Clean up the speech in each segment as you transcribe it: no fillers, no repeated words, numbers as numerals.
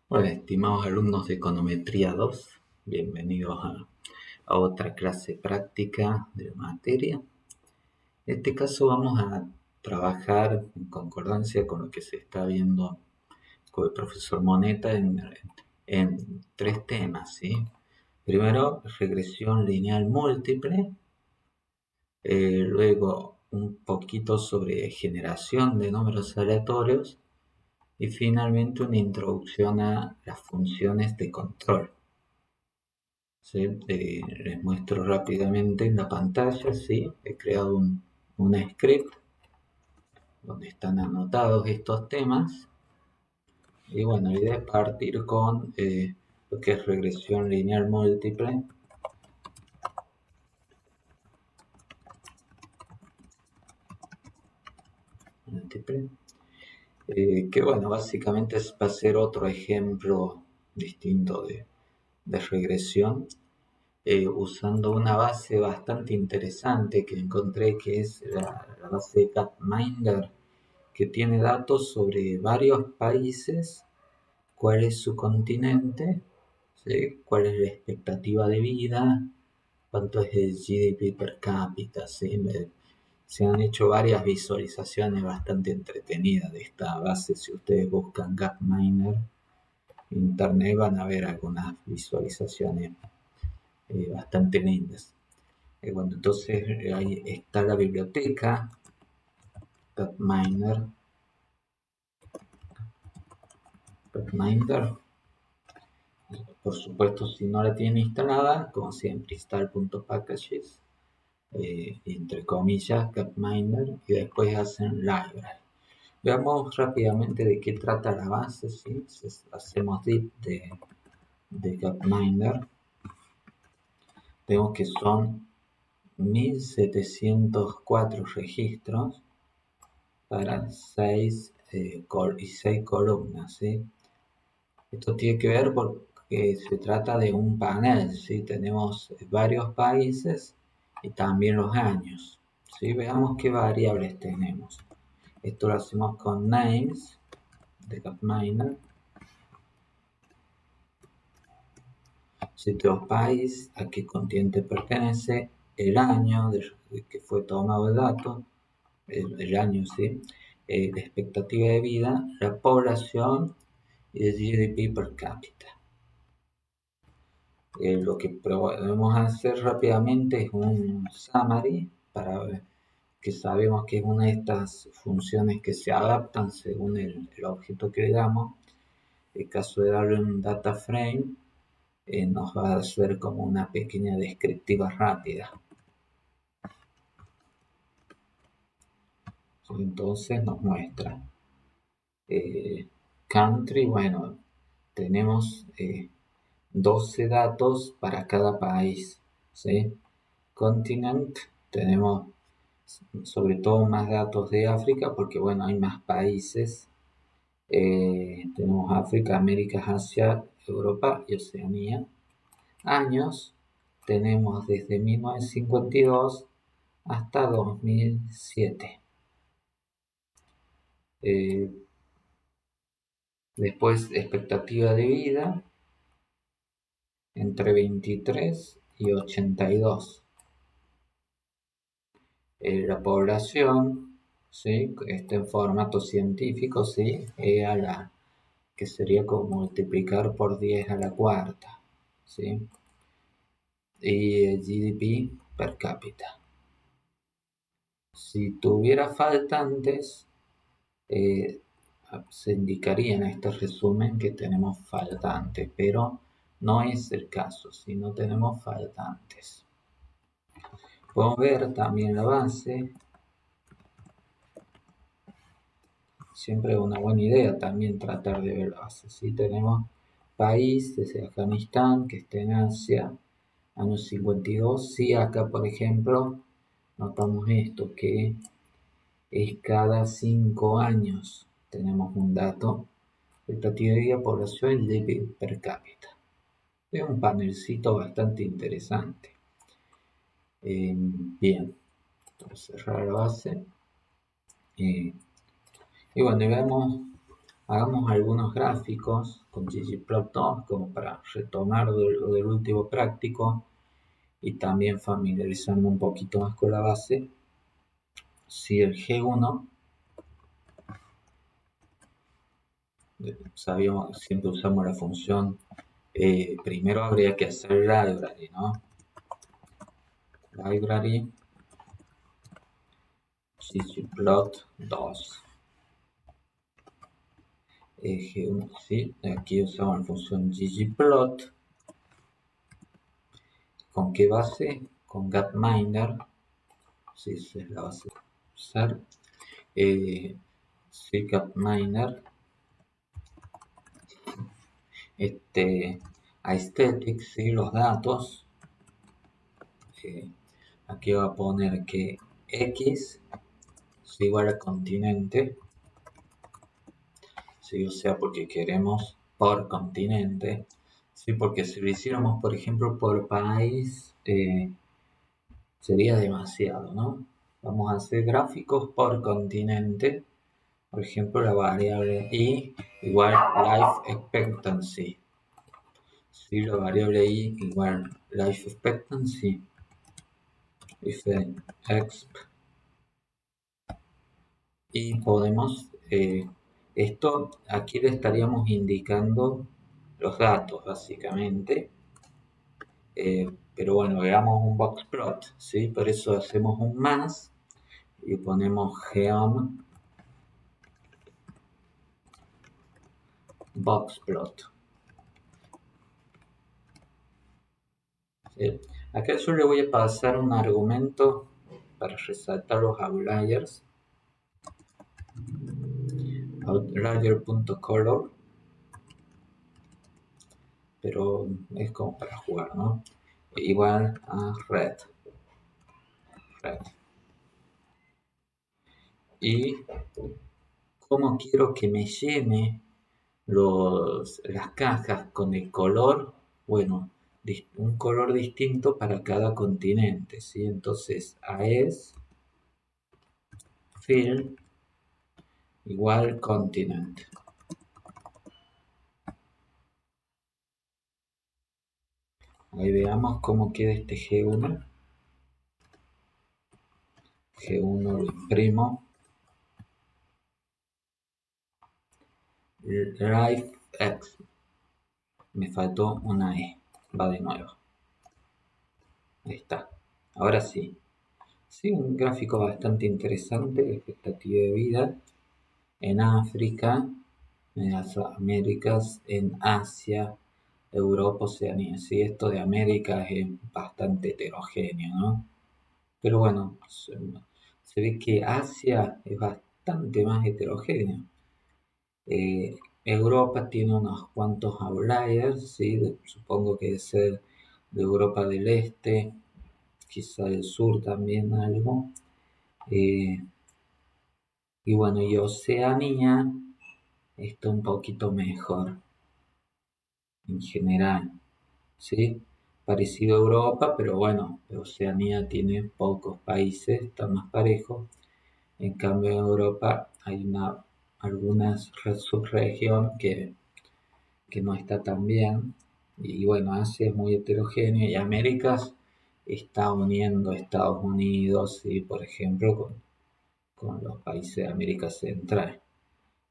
Hola, estimados alumnos de Econometría 2, bienvenidos a otra clase práctica de la materia. En este caso vamos a trabajar en concordancia con lo que se está viendo con el profesor Moneta en tres temas, ¿sí? Primero, regresión lineal múltiple, luego un poquito sobre generación de números aleatorios y finalmente una introducción a las funciones de control. ¿Sí? Les muestro rápidamente en la pantalla, ¿sí? He creado un script donde están anotados estos temas y bueno, la idea es partir con lo que es regresión lineal múltiple, que bueno, básicamente va a ser otro ejemplo distinto de regresión, usando una base bastante interesante que encontré, que es la base de Gapminder, que tiene datos sobre varios países, cuál es su continente, ¿sí? Cuál es la expectativa de vida, cuánto es el GDP per cápita, ¿sí? Se han hecho varias visualizaciones bastante entretenidas de esta base. Si ustedes buscan Gapminder en internet van a ver algunas visualizaciones bastante lindas. Bueno, entonces ahí está la biblioteca Gapminder. Por supuesto, si no la tienen instalada, como siempre, install.packages, entre comillas, Gapminder, y después hacen library. Veamos rápidamente de qué trata la base, ¿sí? Hacemos dip de Gapminder. Vemos que son 1704 registros para 6 columnas, ¿sí? Esto tiene que ver porque se trata de un panel, ¿sí? Tenemos varios países y también los años, ¿sí? Veamos qué variables tenemos. Esto lo hacemos con names de Gapminder. Sitio país, a qué continente pertenece, el año de que fue tomado el dato, el año, ¿sí? La expectativa de vida, la población y el GDP per cápita. Lo que podemos hacer rápidamente es un summary para ver que sabemos que es una de estas funciones que se adaptan según el objeto que le damos. En el caso de darle un data frame, nos va a hacer como una pequeña descriptiva rápida. Entonces nos muestra country, bueno, tenemos 12 datos para cada país, ¿sí? Continent, tenemos sobre todo más datos de África porque bueno, hay más países. Tenemos África, América, Asia, Europa y Oceanía. Años, tenemos desde 1952 hasta 2007. Después, expectativa de vida entre 23 y 82. La población, ¿sí? Está en formato científico, ¿sí? A la, que sería como multiplicar por 10 a la cuarta, ¿sí? Y el GDP per cápita. Si tuviera faltantes, se indicaría en este resumen que tenemos faltantes, pero no es el caso, si no tenemos faltantes. Podemos ver también la base. Siempre es una buena idea también tratar de ver la base. Si tenemos país desde Afganistán, que está en Asia, años 52. Sí, acá por ejemplo, notamos esto, que es cada 5 años tenemos un dato, expectativa de vida, población y GDP per cápita. Es un panelcito bastante interesante. Bien, vamos a cerrar la base. Y bueno, vemos Hagamos algunos gráficos con ggplot2 como para retomar del último práctico y también familiarizarme un poquito más con la base. Si el G1, sabíamos, siempre usamos la función, primero habría que hacer library, ¿no? Library ggplot2. G1, ¿sí? Aquí usamos la función ggplot. ¿Con qué base? Con gapminder. Sí, esa es la base a usar. Sí, gapminder. Aesthetics, ¿sí? Los datos. Aquí va a poner que X es igual a continente. ¿Sí? O sea, porque queremos por continente. Sí, porque si lo hiciéramos, por ejemplo, por país, sería demasiado, ¿no? Vamos a hacer gráficos por continente. Por ejemplo, la variable i igual life expectancy. Si la variable i igual life expectancy, if exp, y podemos, esto aquí le estaríamos indicando los datos básicamente, pero bueno, veamos un boxplot, ¿sí? Por eso hacemos un más y ponemos geom boxplot. ¿Sí? Acá yo le voy a pasar un argumento para resaltar los outliers, outlier.color, pero es como para jugar, ¿no? Igual a red. Y cómo quiero que me llene las cajas con el color, bueno, un color distinto para cada continente, ¿sí? Entonces AES fill igual continent. Ahí veamos cómo queda este G1. G1 lo imprimo. Live X. Me faltó una E. Va de nuevo. Ahí está. Ahora sí. Sí, un gráfico bastante interesante. Expectativa de vida en África, en las Américas, en Asia, Europa, Oceanía. Sí, esto de América es bastante heterogéneo, ¿no? Pero bueno, se ve que Asia es bastante más heterogéneo. Europa tiene unos cuantos outliers, ¿sí? Supongo que debe ser de Europa del Este, quizá del sur también algo. Y bueno, y Oceanía está un poquito mejor en general, ¿sí? Parecido a Europa, pero bueno, Oceanía tiene pocos países, está más parejo. En cambio, en Europa hay algunas subregión que no está tan bien. Y bueno, Asia es muy heterogéneo y Américas está uniendo a Estados Unidos, y por ejemplo, con los países de América Central.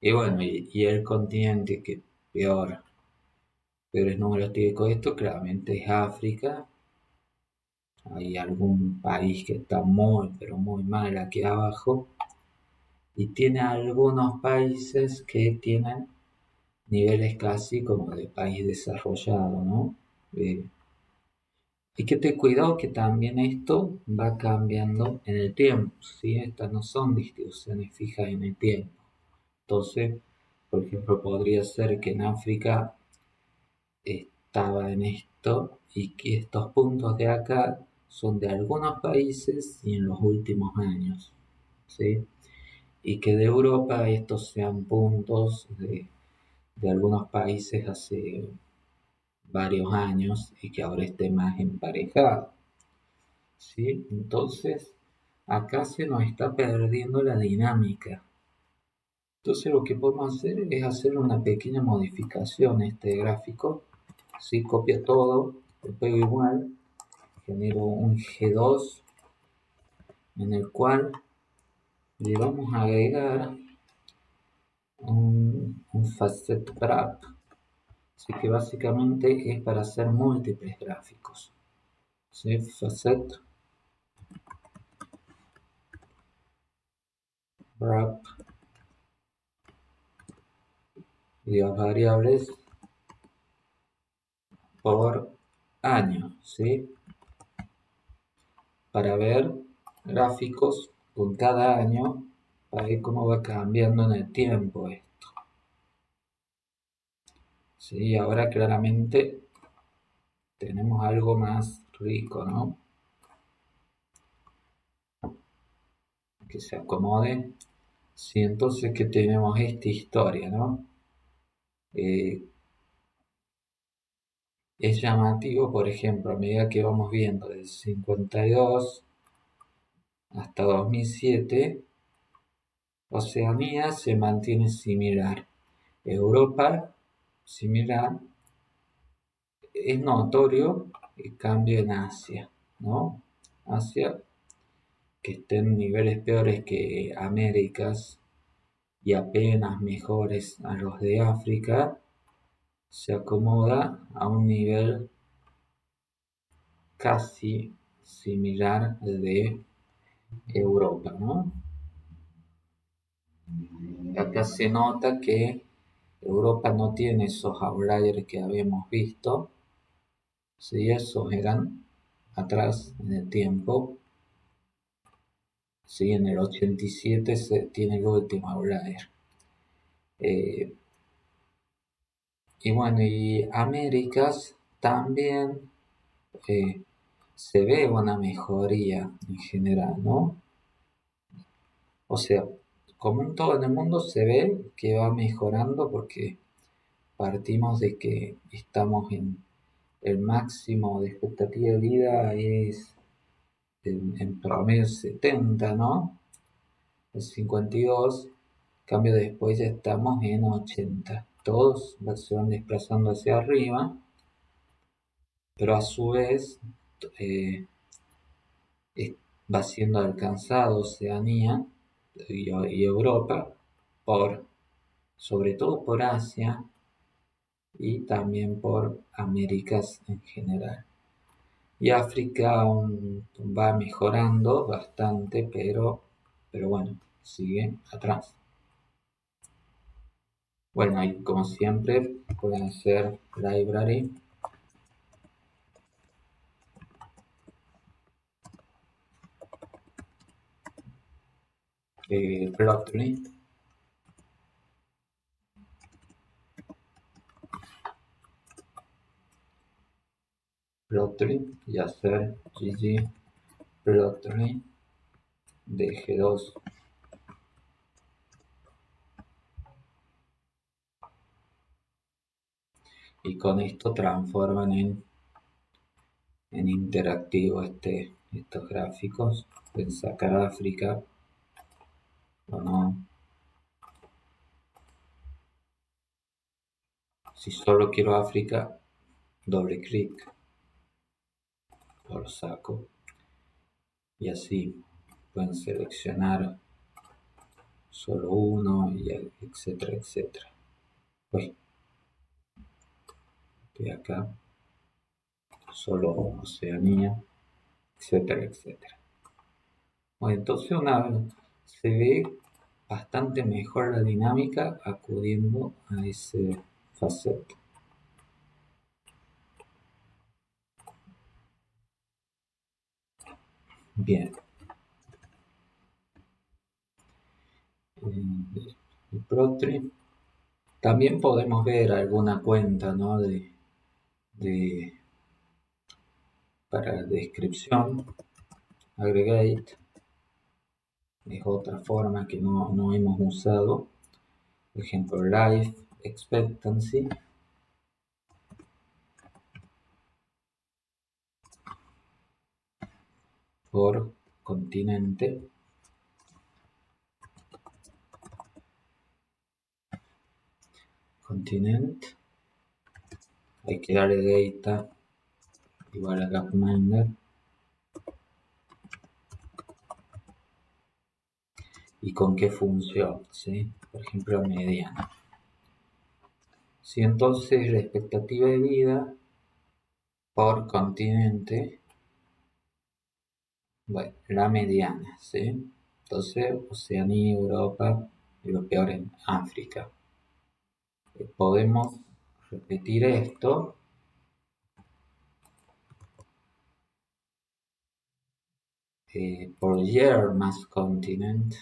Y bueno, y el continente que peores números tiene con esto, claramente es África. Hay algún país que está muy, pero muy mal aquí abajo. Y tiene algunos países que tienen niveles casi como de país desarrollado, ¿no? Hay que tener cuidado que también esto va cambiando en el tiempo, ¿sí? Estas no son distribuciones fijas en el tiempo. Entonces, por ejemplo, podría ser que en África estaba en esto y que estos puntos de acá son de algunos países y en los últimos años, ¿sí? Y que de Europa estos sean puntos de algunos países hace varios años y que ahora esté más emparejado, ¿sí? Entonces, acá se nos está perdiendo la dinámica. Entonces lo que podemos hacer es hacer una pequeña modificación a este gráfico. ¿Sí? Copia todo, lo pego igual, genero un G2 en el cual le vamos a agregar un facet wrap. Así que básicamente es para hacer múltiples gráficos. ¿Sí? Facet wrap y las variables por año, ¿sí? Para ver gráficos con cada año, para ver cómo va cambiando en el tiempo esto. ¿Sí? Ahora claramente tenemos algo más rico, ¿no? Que se acomode. Sí, entonces que tenemos esta historia, ¿no? Es llamativo, por ejemplo, a medida que vamos viendo del 52 hasta 2007, Oceanía se mantiene similar. Europa, similar. Es notorio el cambio en Asia, ¿no? Asia, que está en niveles peores que Américas y apenas mejores a los de África, se acomoda a un nivel casi similar al de Europa, ¿no? Acá se nota que Europa no tiene esos outliers que habíamos visto, si esos eran atrás en el tiempo, sí, en el 87 se tiene el último outlier. Y bueno, y Américas también se ve una mejoría en general, ¿no? O sea, como en todo en el mundo se ve que va mejorando porque partimos de que estamos en el máximo de expectativa de vida es en promedio 70, ¿no? El 52, cambio después ya estamos en 80. Todos se van desplazando hacia arriba, pero a su vez eh, va siendo alcanzado Oceanía y Europa por, sobre todo por Asia y también por Américas en general. Y África aún va mejorando bastante, pero bueno, sigue atrás. Bueno, y como siempre pueden hacer library, plotly, y hacer gg plotly de G2. Y con esto transforman en interactivo estos gráficos. Pueden sacar África o no. Si solo quiero África, doble clic, lo saco. Y así pueden seleccionar solo uno, y etcétera, etcétera. Uy, estoy acá, solo Oceanía, etcétera, etcétera. Bueno, entonces se ve bastante mejor la dinámica acudiendo a ese facet. Bien. El ProTree. También podemos ver alguna cuenta, ¿no? Para descripción. Aggregate. Es otra forma que no hemos usado. Por ejemplo, Life Expectancy. Por continente. continent, hay que darle data igual a gapminder y con qué función, ¿sí? Por ejemplo, mediana. Si entonces la expectativa de vida por continente, bueno, la mediana, ¿sí? Entonces, Oceanía, Europa y lo peor en África. Podemos repetir esto por year más continent.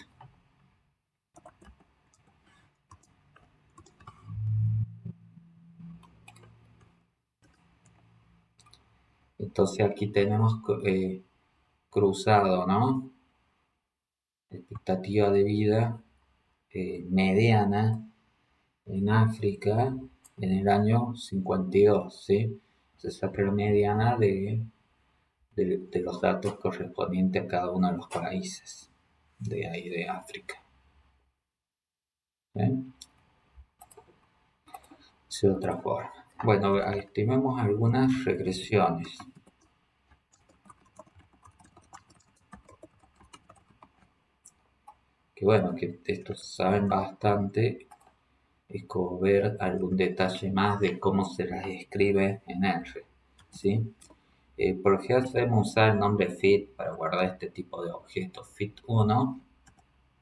Entonces aquí tenemos cruzado, ¿no? Expectativa de vida mediana en África en el año 52, ¿sí? Se saca la mediana de los datos correspondientes a cada uno de los países de ahí de África. ¿Sí? De otra forma. Bueno, estimemos algunas regresiones. Que bueno, que estos saben bastante, es como ver algún detalle más de cómo se las escribe en R, ¿sí? Por ejemplo, debemos usar el nombre fit para guardar este tipo de objetos. Fit1,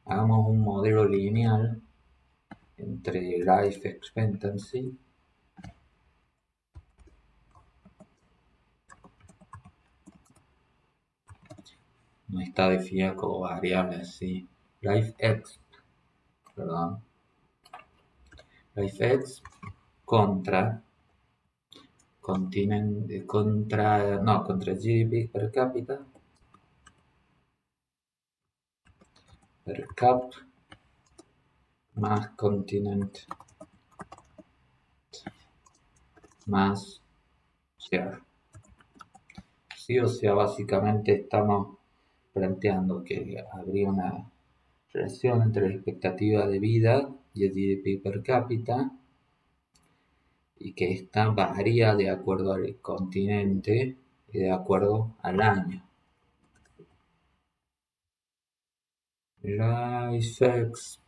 hagamos un modelo lineal entre life expectancy no está definida como variable así. Perdón, lifex contra contra GDP per cap más continent más share. Sí, o sea, básicamente estamos planteando que habría una relación entre la expectativa de vida y el GDP per cápita y que esta varía de acuerdo al continente y de acuerdo al año. Lifex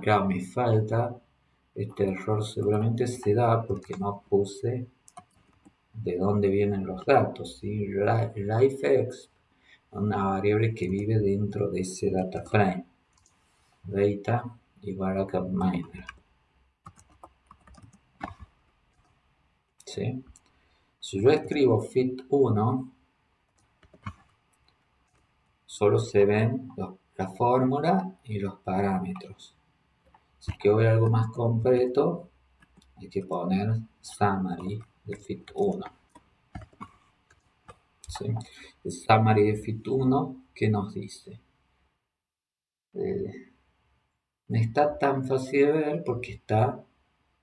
claro, me falta. Este error seguramente se da porque no puse de dónde vienen los datos. ¿Sí? Lifex, una variable que vive dentro de ese data frame. Data igual a gapminder. ¿Sí? Si yo escribo fit1, solo se ven la fórmula y los parámetros. Si quiero ver algo más completo, hay que poner summary de fit1. ¿Sí? El summary de fit1, ¿qué nos dice? No está tan fácil de ver porque está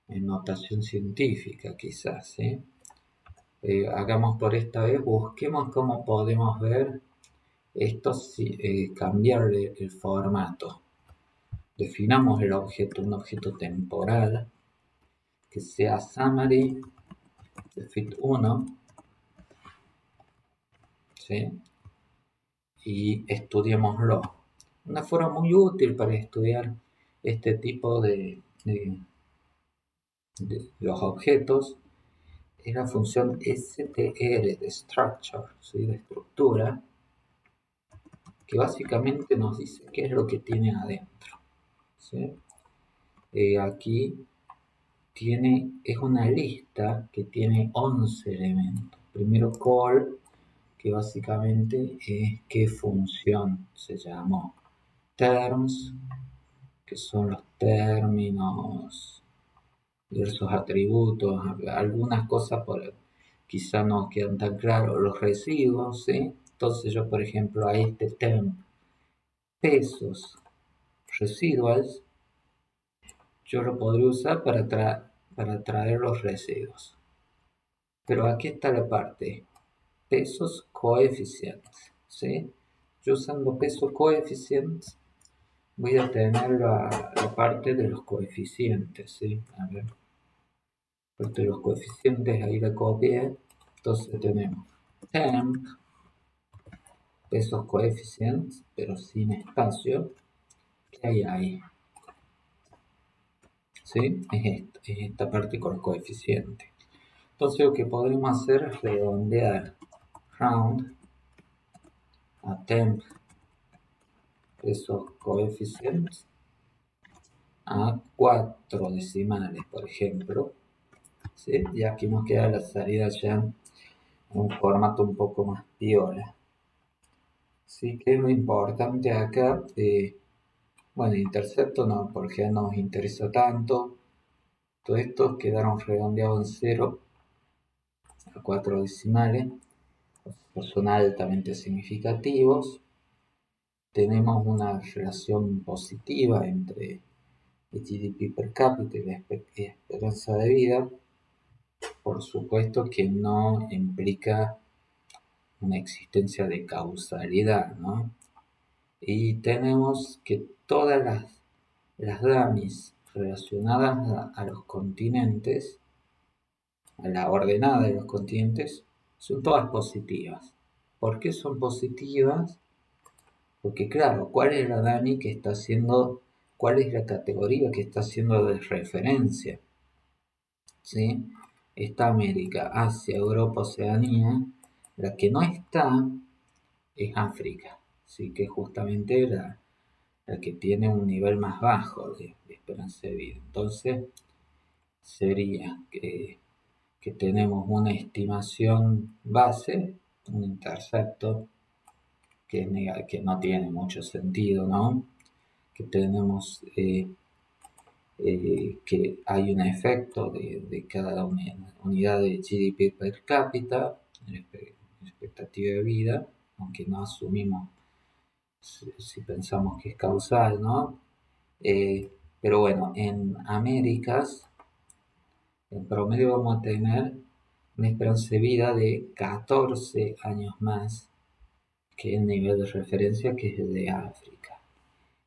en notación científica, quizás. ¿Sí? Hagamos por esta vez, busquemos cómo podemos ver esto, cambiarle el formato. Definamos el objeto, un objeto temporal que sea summary de fit1, ¿sí? Y estudiémoslo. Una forma muy útil para estudiar este tipo de los objetos es la función str de structure, ¿sí? De estructura, que básicamente nos dice qué es lo que tiene adentro. ¿Sí? Aquí es una lista que tiene 11 elementos. Primero call, que básicamente es qué función se llamó. Terms, que son los términos de sus atributos, algunas cosas quizá no quedan tan claros, los residuos, ¿sí? Entonces yo, por ejemplo, a este temp pesos residuals, yo lo podría usar para traer los residuos. Pero aquí está la parte, pesos coeficientes, ¿sí? Yo usando pesos coeficientes voy a tener la parte de los coeficientes, ¿sí? A ver, parte de los coeficientes, ahí la copié. Entonces tenemos temp, esos coeficientes, pero sin espacio. ¿Qué hay ahí? ¿Sí? Es esta parte con los coeficientes. Entonces lo que podemos hacer es redondear round a temp esos coeficientes a 4 decimales, por ejemplo. ¿Sí? Y aquí nos queda la salida ya en un formato un poco más piola. Sí que lo importante acá, bueno, intercepto no, porque no nos interesa tanto. Todos estos quedaron redondeados en 0 a 4 decimales, son altamente significativos. Tenemos una relación positiva entre el GDP per cápita y la esperanza de vida. Por supuesto que no implica una existencia de causalidad, ¿no? Y tenemos que todas las DAMIs relacionadas a los continentes, a la ordenada de los continentes, son todas positivas. ¿Por qué son positivas? Porque claro, ¿cuál es la DAMI que está haciendo, cuál es la categoría que está haciendo de referencia? ¿Sí? Está América, Asia, Europa, Oceanía. La que no está es África, ¿sí? Que es justamente la que tiene un nivel más bajo de esperanza de vida. Entonces, sería que tenemos una estimación base, un intercepto, que no tiene mucho sentido, ¿no? Que tenemos que hay un efecto de cada unidad de GDP per cápita, en expectativa de vida, aunque no asumimos si pensamos que es causal, ¿no? Pero bueno, en Américas, en promedio vamos a tener una esperanza de vida de 14 años más que el nivel de referencia que es el de África.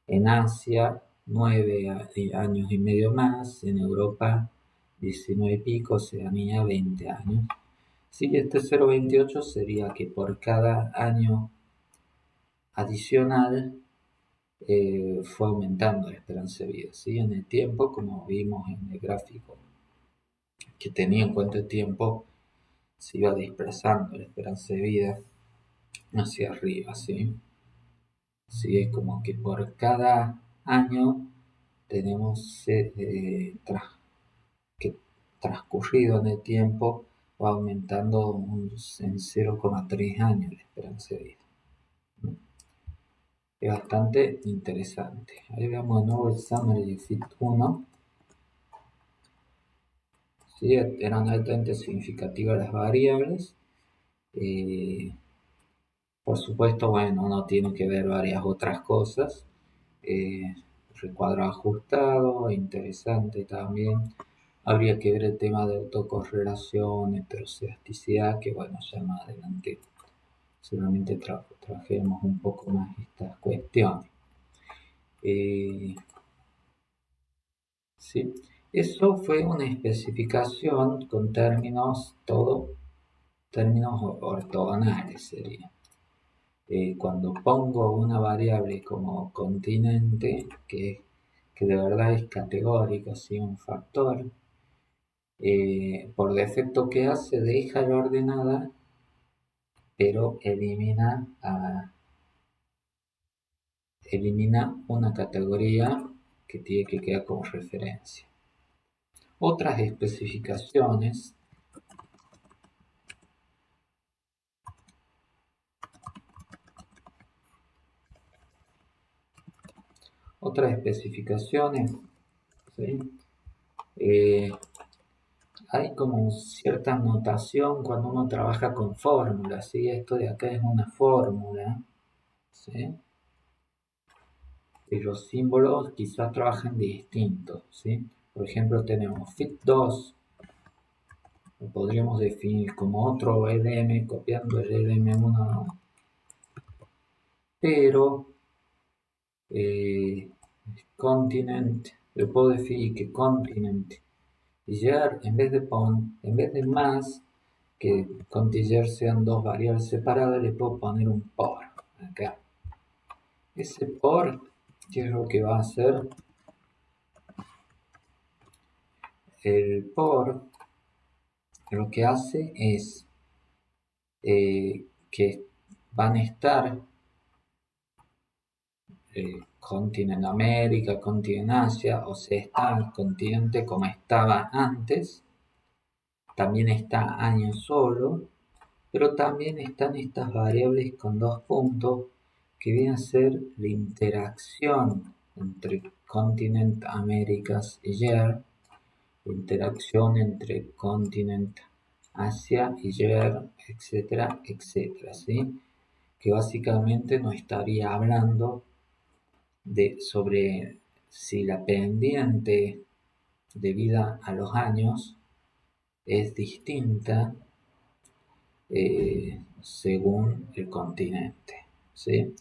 En Asia, 9 años y medio más. En Europa, 19 y pico. Oceanía, 20 años. Sí, este 0,28 sería que por cada año adicional fue aumentando la esperanza de vida. ¿Sí? En el tiempo, como vimos en el gráfico que tenía en cuenta el tiempo, se iba desplazando la esperanza de vida hacia arriba. ¿Sí? Sí, es como que por cada año tenemos que transcurrido en el tiempo va aumentando en 0,3 años la esperanza de vida. Es bastante interesante. Ahí vemos de nuevo el summary de Fit 1. ¿Sí? Eran altamente significativas las variables. Por supuesto, bueno, uno tiene que ver varias otras cosas. Recuadro ajustado, interesante también. Habría que ver el tema de autocorrelación, heterocedasticidad, que bueno, ya más adelante seguramente trajemos un poco más estas cuestiones. ¿Sí? Eso fue una especificación con términos, términos ortogonales sería. Cuando pongo una variable como continente, que de verdad es categórico, ¿sí? Un factor, por defecto que hace, deja la ordenada, pero elimina una categoría que tiene que quedar como referencia. Otras especificaciones ¿sí? Hay como cierta notación cuando uno trabaja con fórmulas, ¿sí? Esto de acá es una fórmula, ¿sí? Y los símbolos quizás trabajan distintos, ¿sí? Por ejemplo, tenemos fit2, lo podríamos definir como otro LM copiando el LM1, pero continent, le puedo definir que continent y year, en vez de más, que cont y year sean dos variables separadas, le puedo poner un por acá. Ese por, ¿qué es lo que va a hacer? El por lo que hace es que van a estar continente América, continente Asia, o sea, está el continente como estaba antes, también está año solo, pero también están estas variables con dos puntos que vienen a ser la interacción entre continente Américas y year, la interacción entre continente Asia y year, etcétera, etcétera, ¿sí? Que básicamente nos estaría hablando sobre si la pendiente debida a los años es distinta según el continente, ¿sí?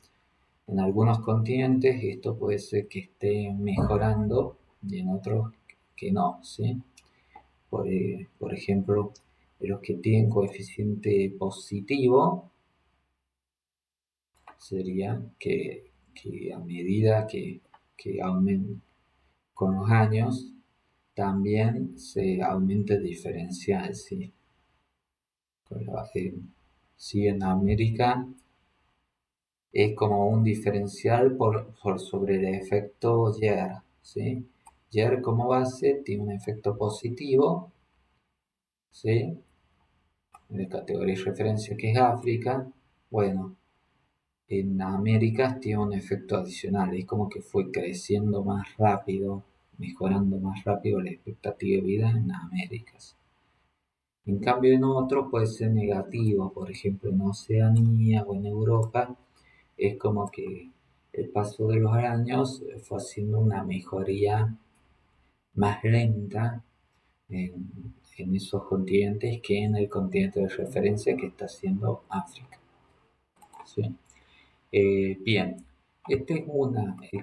En algunos continentes esto puede ser que esté mejorando y en otros que no, ¿sí? Por ejemplo, los que tienen coeficiente positivo sería que a medida que aumenten con los años, también se aumenta el diferencial, ¿sí? Sí, en América es como un diferencial por sobre el efecto YER, ¿sí? YER como base tiene un efecto positivo, ¿sí? En la categoría de referencia que es África, bueno, en América tiene un efecto adicional, es como que fue creciendo más rápido, mejorando más rápido la expectativa de vida en Américas. En cambio, en otros puede ser negativo, por ejemplo, en Oceanía o en Europa, es como que el paso de los años fue haciendo una mejoría más lenta en esos continentes que en el continente de referencia que está siendo África. ¿Sí? Bien, este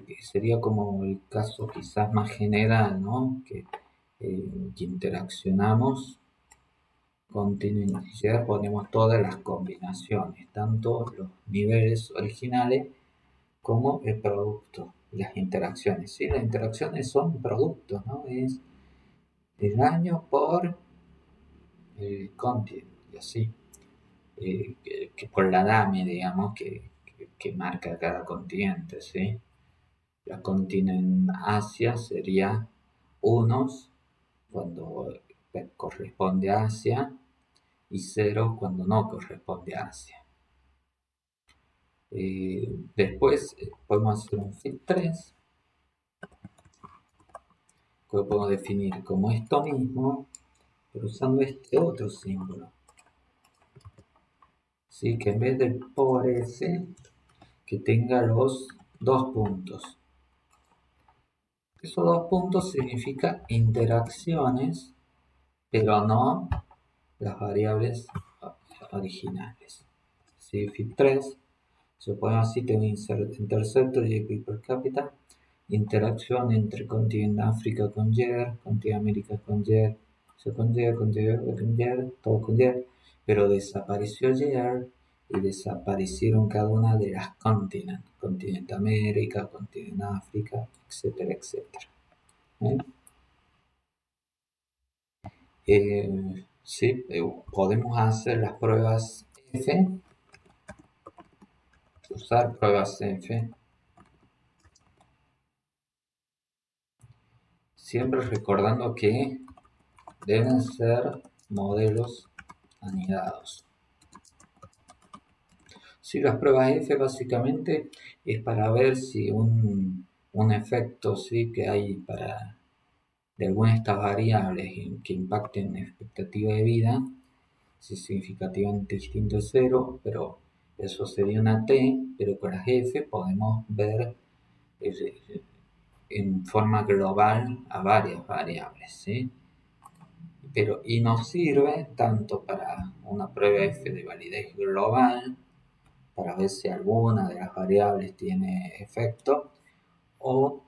es sería como el caso quizás más general, ¿no? Que interaccionamos continente y year, ponemos todas las combinaciones, tanto los niveles originales como el producto, las interacciones. ¿Sí? Las interacciones son productos, ¿no? Es el año por el continente, y así, que por la DAME, digamos, que marca cada continente, ¿sí? La continente Asia sería unos cuando corresponde a Asia y 0 cuando no corresponde a Asia. Después podemos hacer un fit 3 que lo podemos definir como esto mismo, pero usando este otro símbolo. ¿Sí? Que en vez del por S, que tenga los dos puntos. Esos dos puntos significan interacciones, pero no las variables originales. ¿Sí? Fit 3, se pone así, tengo intercepto GDP per cápita, interacción entre continente África con YER, continente América con YER, con YER, con YER, con YER, todo con YER, pero desapareció YER y desaparecieron cada una de las continentes, continente América, continente África, etcétera, etcétera. Sí, podemos hacer las pruebas F, usar pruebas F, siempre recordando que deben ser modelos anidados. Sí, las pruebas F básicamente es para ver si un efecto sí que hay de alguna de estas variables que impacten la expectativa de vida, si es significativamente distinto de 0, pero eso sería una T, pero con las F podemos ver en forma global a varias variables, ¿sí? Y nos sirve tanto para una prueba F de validez global, para ver si alguna de las variables tiene efecto, o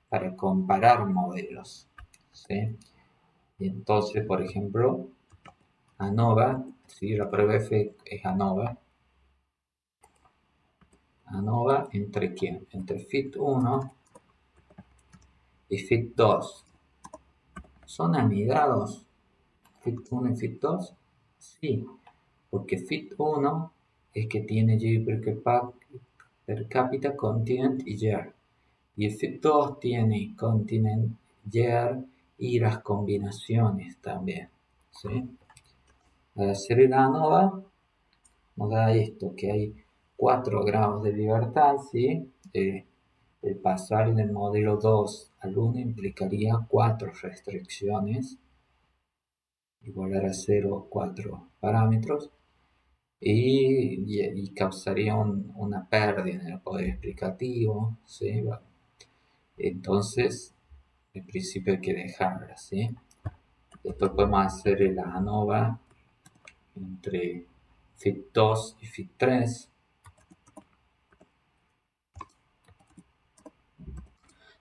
para comparar modelos, ¿sí? Y entonces, por ejemplo, ANOVA, ¿sí? La prueba F es ANOVA. ANOVA ¿entre quién? Entre fit 1 y fit 2. ¿Son anidados fit 1 y fit 2? Sí, porque fit 1 es que tiene G per cápita, continent y year. Y el fit 2 tiene continent, year y las combinaciones también, ¿sí? Al hacer el ANOVA nos da esto, que hay 4 grados de libertad, ¿sí? El pasar del modelo 2 al 1 implicaría 4 restricciones, igualar a 0 4 parámetros, y causaría una pérdida en el poder explicativo, ¿sí? Entonces, en principio hay que dejarla, ¿sí? Después podemos hacer el ANOVA entre fit 2 y fit 3.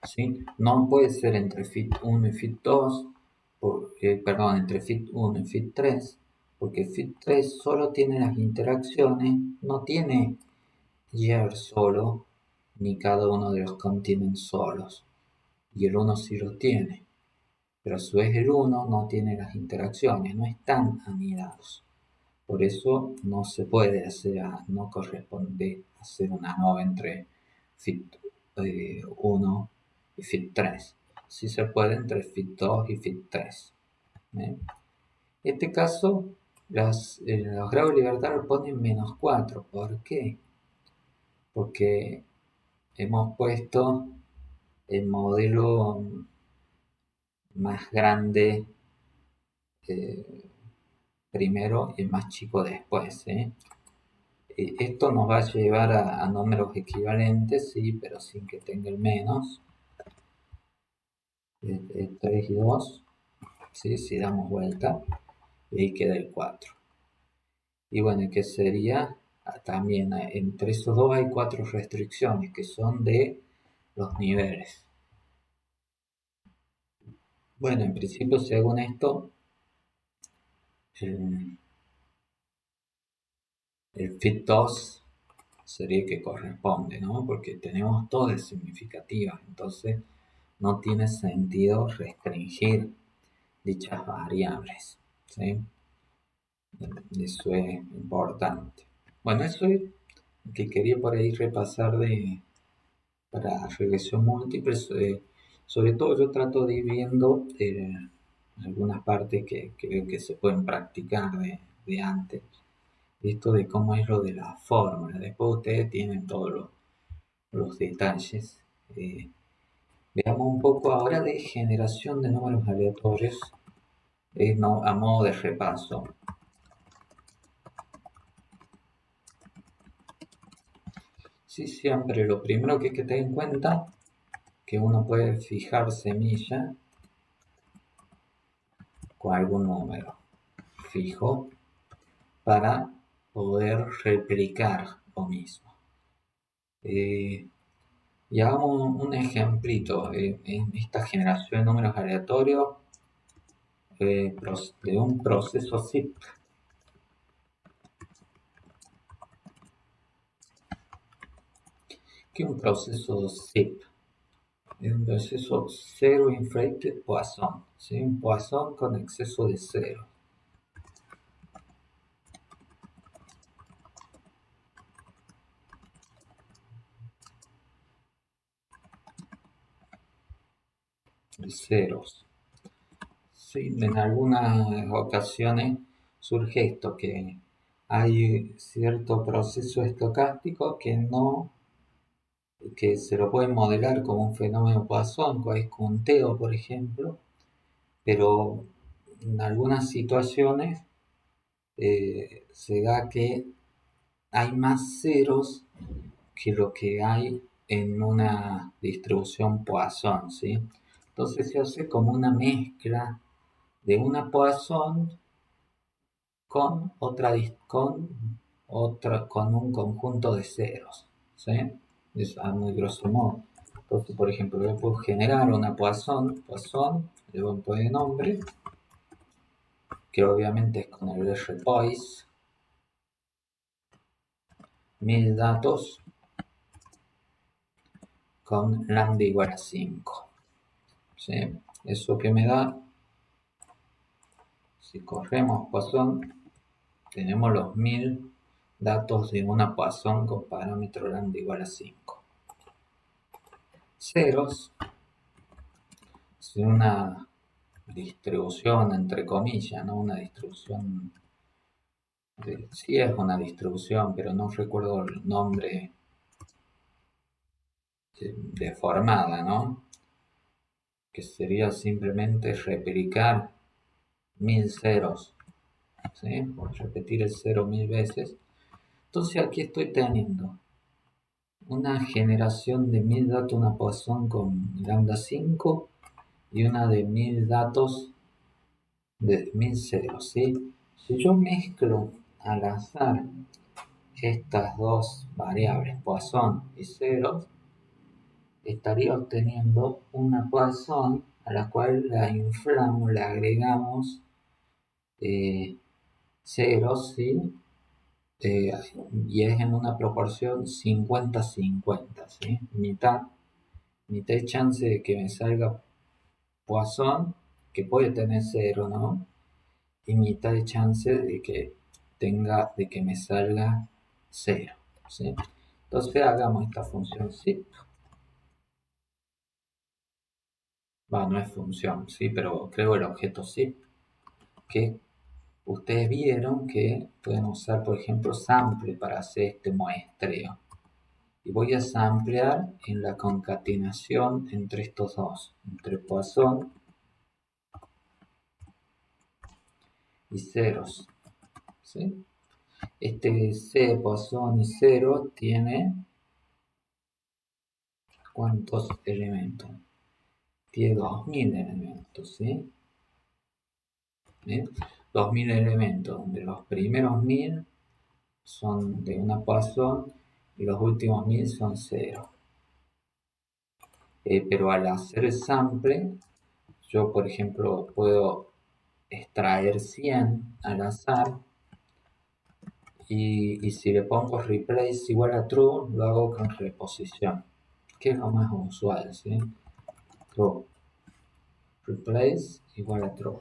¿Sí? No puede ser entre fit 1 y fit 2, perdón, entre fit 1 y fit 3, porque fit 3 solo tiene las interacciones, no tiene year solo, ni cada uno de los continents solos, y el 1 sí lo tiene, pero a su vez el 1 no tiene las interacciones, no están anidados. Por eso no se puede hacer, no corresponde hacer una nova entre fit 1 y fit 3. Sí se puede entre fit 2 y fit 3. En este caso, los grados de libertad lo ponen menos 4. ¿Por qué? Porque hemos puesto el modelo más grande primero y el más chico después. Esto nos va a llevar a números equivalentes, sí, pero sin que tenga el menos. 3 y 2, ¿sí? Si damos vuelta, y ahí queda el 4. Y bueno, ¿qué sería? También entre esos dos hay 4 restricciones que son de los niveles. Bueno, en principio, según esto, el, el fit 2 sería el que corresponde, ¿no? Porque tenemos todas significativas, entonces no tiene sentido restringir dichas variables, ¿sí? Eso es importante. Bueno, eso es que quería por ahí repasar para regresión múltiple. Sobre todo yo trato de ir viendo algunas partes que veo que se pueden practicar de antes. Esto de cómo es lo de la fórmula. Después ustedes tienen todos los detalles. Veamos un poco ahora de generación de números aleatorios, no, a modo de repaso. Sí, siempre lo primero que hay que tener en cuenta que uno puede fijar semilla con algún número fijo para poder replicar lo mismo. Y hagamos un ejemplito en esta generación de números aleatorios de un proceso zip. ¿Qué es un proceso zip? Es un proceso zero inflated Poisson, ¿sí? Un Poisson con exceso de cero. De ceros. Sí, en algunas ocasiones surge esto, que hay cierto proceso estocástico que se lo puede modelar como un fenómeno Poisson, que es conteo, por ejemplo, pero en algunas situaciones se da que hay más ceros que lo que hay en una distribución Poisson, ¿sí? Entonces se hace como una mezcla de una Poisson con con un conjunto de ceros, ¿sí? Es a muy grosso modo. Entonces, por ejemplo, yo puedo generar una Poisson, le voy a poner nombre, que obviamente es con el RPoise, 1000 datos con lambda igual a 5. ¿Sí? Eso que me da, si corremos Poisson, tenemos los 1000 datos de una Poisson con parámetro lambda igual a 5. Ceros, si una distribución entre comillas, ¿no? Una distribución, sí es una distribución, pero no recuerdo el nombre deformada, ¿no? Que sería simplemente replicar 1000 ceros, ¿sí? Repetir el cero 1000 veces. Entonces aquí estoy teniendo una generación de 1000 datos, una Poisson con lambda 5 y una de 1000 datos de 1000 ceros, ¿sí? Si yo mezclo al azar estas dos variables, Poisson y ceros, estaría obteniendo una Poisson a la cual la inflamos, le agregamos ceros, ¿sí? Y es en una proporción 50-50, ¿sí? Mitad de chance de que me salga Poisson, que puede tener cero, ¿no? Y mitad de chance de que me salga cero, ¿sí? Entonces hagamos esta función zip. No es función, sí, pero creo el objeto zip, que ustedes vieron que pueden usar, por ejemplo, sample para hacer este muestreo. Y voy a samplear en la concatenación entre estos dos, entre Poisson y ceros, ¿sí? Este C, Poisson y cero tiene ¿cuántos elementos? Tiene 2000 elementos, ¿sí? ¿Bien? 2000 elementos, donde los primeros 1000 son de una Poisson y los últimos 1000 son cero. Pero al hacer el sample, yo por ejemplo puedo extraer 100 al azar y si le pongo replace igual a true, lo hago con reposición, que es lo más usual, ¿sí? True, replace igual a true.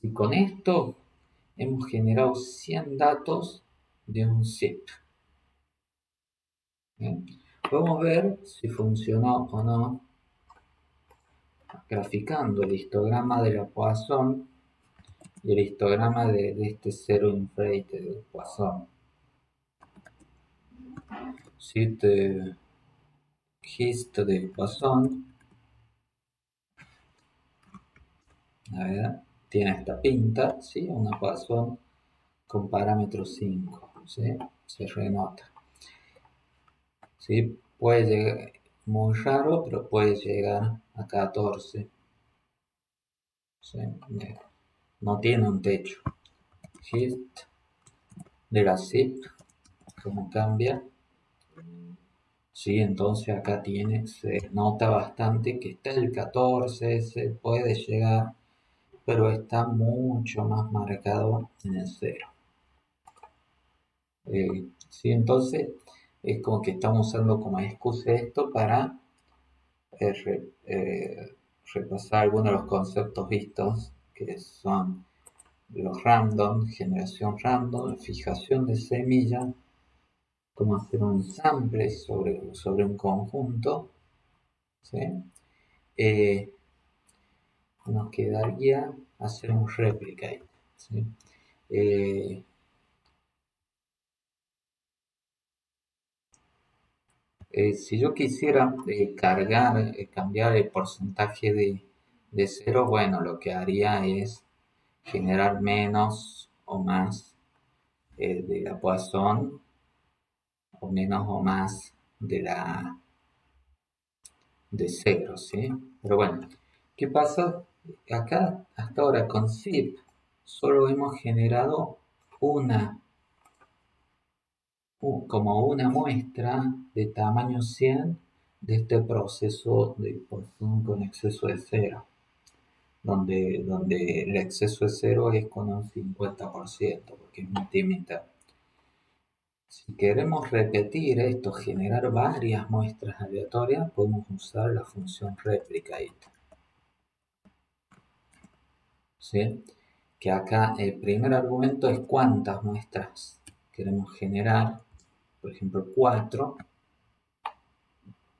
Y con esto hemos generado 100 datos de un zip. ¿Bien? Podemos ver si funcionó o no graficando el histograma de la Poisson y el histograma de este cero inflated de Poisson. Sit hist de Poisson, a ver, tiene esta pinta, ¿sí? Una Poisson con parámetro 5, ¿sí? Se renota. ¿Sí? Puede llegar, muy raro, pero puede llegar a 14. ¿Sí? No tiene un techo. Hist de la zip, como cambia. Sí, entonces acá se nota bastante que está el 14, se puede llegar, pero está mucho más marcado en el 0. Sí, entonces es como que estamos usando como excusa esto para repasar algunos de los conceptos vistos, que son los random, generación random, fijación de semilla, cómo hacer un sample sobre un conjunto, ¿sí? Nos quedaría hacer un replicate, ¿sí? Eh, si yo quisiera cambiar el porcentaje de cero, bueno, lo que haría es generar menos o más de la Poisson o menos o más de cero, ¿sí? Pero bueno, ¿qué pasa? Acá, hasta ahora con zip, solo hemos generado como una muestra de tamaño 100 de este proceso de Poisson con exceso de cero, donde el exceso de cero es con un 50%, porque es mitad. Si queremos repetir esto, generar varias muestras aleatorias, podemos usar la función replicate, ¿sí? Que acá el primer argumento es cuántas muestras queremos generar, por ejemplo 4,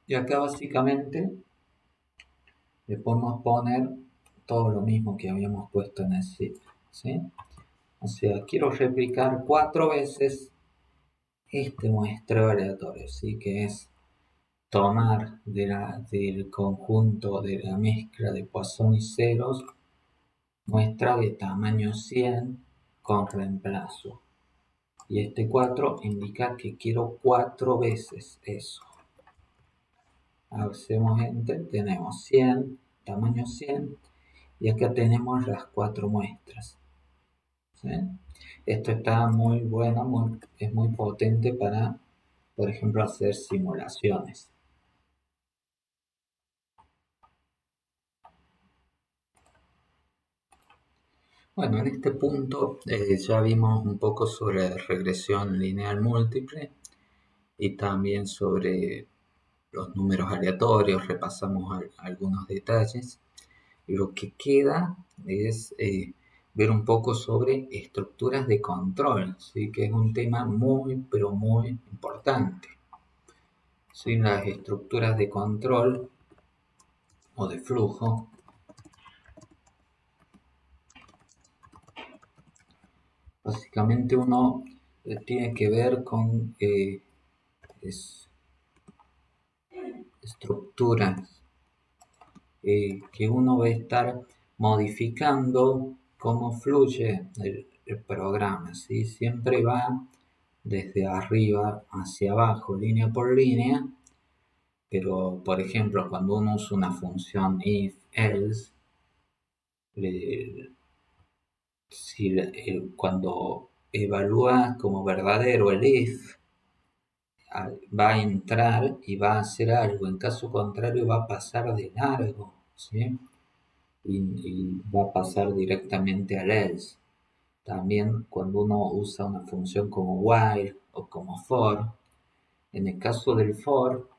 y acá básicamente le podemos poner todo lo mismo que habíamos puesto en el ciclo, ¿sí? O sea, quiero replicar 4 veces este muestreo aleatorio, ¿sí? Que es tomar del conjunto de la mezcla de Poisson y ceros muestra de tamaño 100 con reemplazo. Y este 4 indica que quiero 4 veces eso. Hacemos enter, tenemos 100, tamaño 100, y acá tenemos las 4 muestras, ¿sí? Esto está muy bueno, es muy potente para, por ejemplo, hacer simulaciones. Bueno, en este punto ya vimos un poco sobre regresión lineal múltiple y también sobre los números aleatorios, repasamos algunos detalles. Y lo que queda es ver un poco sobre estructuras de control, ¿sí? Que es un tema muy, pero muy importante. ¿Sí? Las estructuras de control o de flujo básicamente uno tiene que ver con estructuras que uno va a estar modificando cómo fluye el programa, ¿sí? Siempre va desde arriba hacia abajo, línea por línea, pero por ejemplo, cuando uno usa una función if, else, cuando evalúa como verdadero el if, va a entrar y va a hacer algo, en caso contrario va a pasar de largo, ¿sí? Y va a pasar directamente al else. También cuando uno usa una función como while o como for, en el caso del for,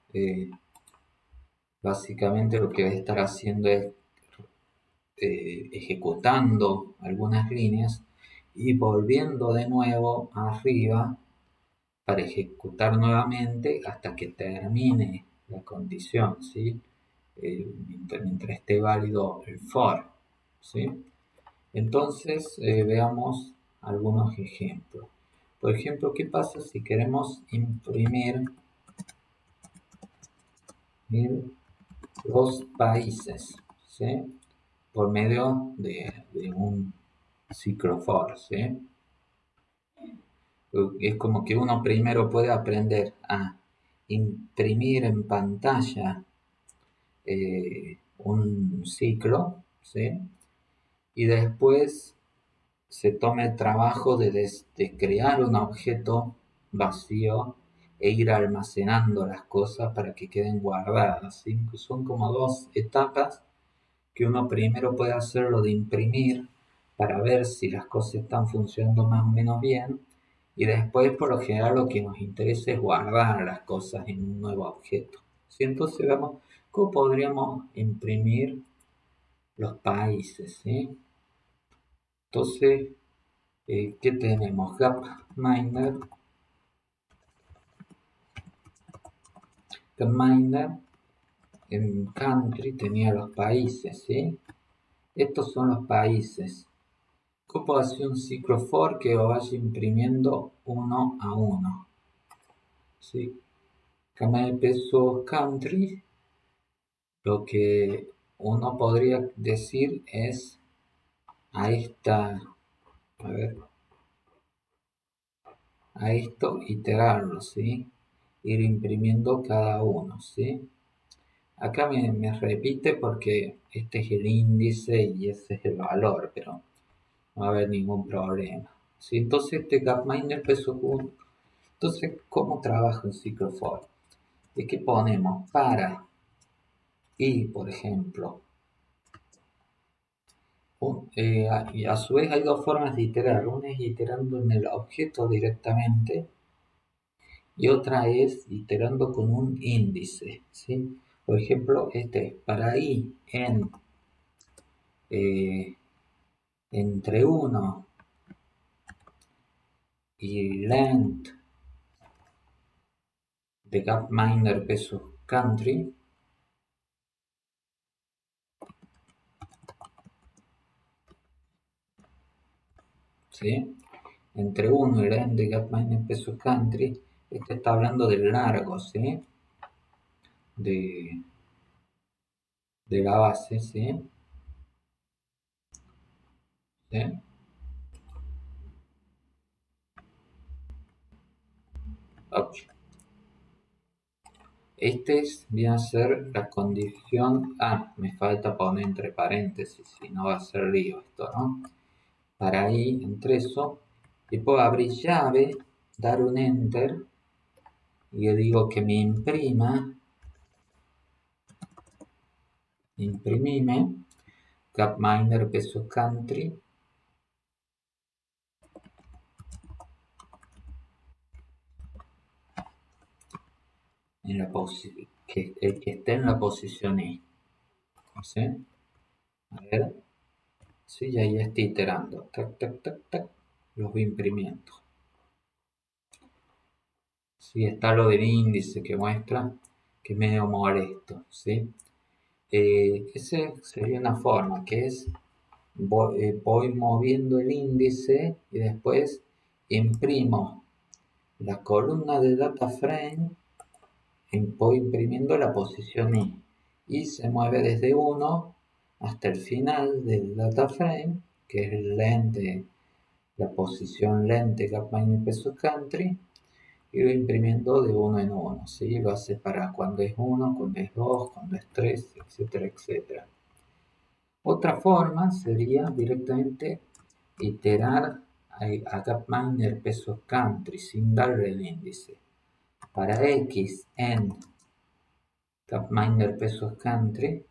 básicamente lo que va a estar haciendo es ejecutando algunas líneas y volviendo de nuevo arriba para ejecutar nuevamente hasta que termine la condición, ¿sí? Mientras esté válido el for, ¿sí? Entonces veamos algunos ejemplos. Por ejemplo, ¿qué pasa si queremos imprimir los países, ¿sí? Por medio de un ciclo for, ¿sí? Es como que uno primero puede aprender a imprimir en pantalla un ciclo, ¿sí? Y después se tome el trabajo de crear un objeto vacío e ir almacenando las cosas para que queden guardadas, ¿sí? Son como dos etapas que uno primero puede hacerlo de imprimir para ver si las cosas están funcionando más o menos bien, y después por lo general lo que nos interesa es guardar las cosas en un nuevo objeto, ¿sí? Entonces veamos cómo podríamos imprimir los países, ¿sí? Entonces, ¿qué tenemos? Gapminder en country tenía los países, ¿sí? Estos son los países. ¿Cómo hacer un ciclo for que lo vaya imprimiendo uno a uno? ¿Sí? Cama de peso country, lo que uno podría decir es a esta, a ver, a esto iterarlo, ¿sí? Ir imprimiendo cada uno, ¿sí? Acá me repite porque este es el índice y ese es el valor, pero no va a haber ningún problema, ¿sí? Entonces este gapminder peso 1. Entonces, ¿cómo trabaja un ciclo for? es que ponemos para y, por ejemplo, y a su vez hay dos formas de iterar. Una es iterando en el objeto directamente y otra es iterando con un índice, ¿sí? Por ejemplo, este es para i eh, entre 1 y length de Gapminder versus country, ¿sí? Entre 1 y length de Gapminder versus country, este está hablando del largo, ¿sí? De, de la base, ¿sí? ¿Sí? Ok. Este viene a ser la condición. Ah, me falta poner entre paréntesis, si no va a ser lío esto, ¿no? Para ahí, entre eso, y puedo abrir llave, dar un enter, y yo digo que me imprimime, Gapminder versus country, en la que el que esté en la posición I. ¿Sí? A ver, sí, ya está iterando. Tac, tac, tac, tac. Los voy imprimiendo. Sí, está lo del índice que muestra que es medio molesto, ¿sí? Ese sería una forma, que es voy moviendo el índice y después imprimo la columna de data frame, voy imprimiendo la posición y se mueve desde 1 hasta el final del data frame, que es el lente, la posición lente Gapminder versus country, y va imprimiendo de 1 en 1, ¿sí? Lo hace para cuando es 1, cuando es 2, cuando es 3, etcétera, etcétera. Otra forma sería directamente iterar a Gapminder versus country sin darle el índice. Para X en Gapminder versus country,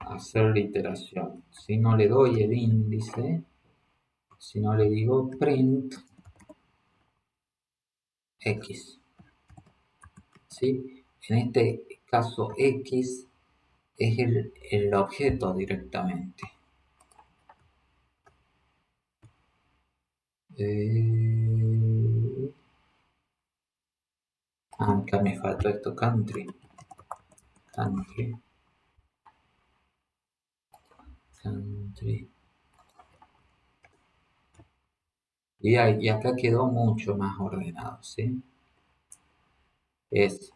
hacer la iteración. Si no le doy el índice, si no le digo print X, ¿sí? En este caso X es el objeto directamente. Acá me faltó esto, country. Country. Country. Y acá quedó mucho más ordenado, ¿sí? Es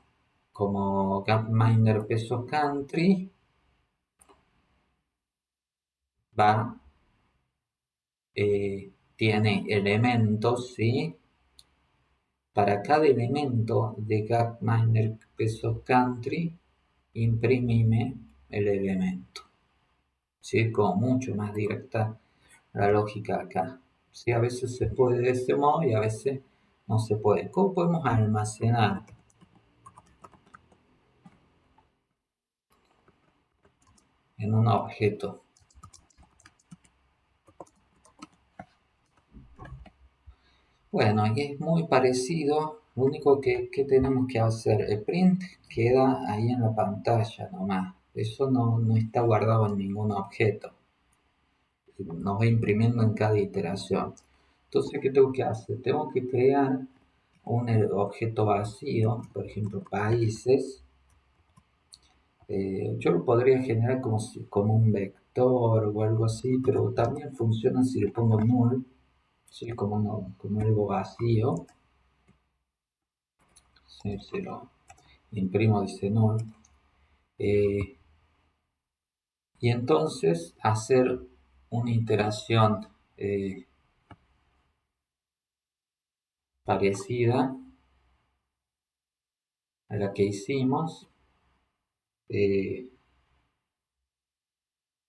como Gapminder versus country va, tiene elementos, ¿sí? Para cada elemento de Gapminder versus country, imprimime el elemento. ¿Sí? Es como mucho más directa la lógica acá. ¿Sí? A veces se puede de ese modo y a veces no se puede. ¿Cómo podemos almacenar en un objeto? Bueno, y es muy parecido. Lo único que tenemos que hacer, el print queda ahí en la pantalla nomás. Eso no está guardado en ningún objeto. Nos va imprimiendo en cada iteración. Entonces, ¿qué tengo que hacer? Tengo que crear un objeto vacío, por ejemplo, países. Yo lo podría generar como un vector o algo así, pero también funciona si le pongo null, ¿sí? Como algo vacío. Sí, si lo imprimo dice null. Eh, y entonces hacer una iteración parecida a la que hicimos, eh,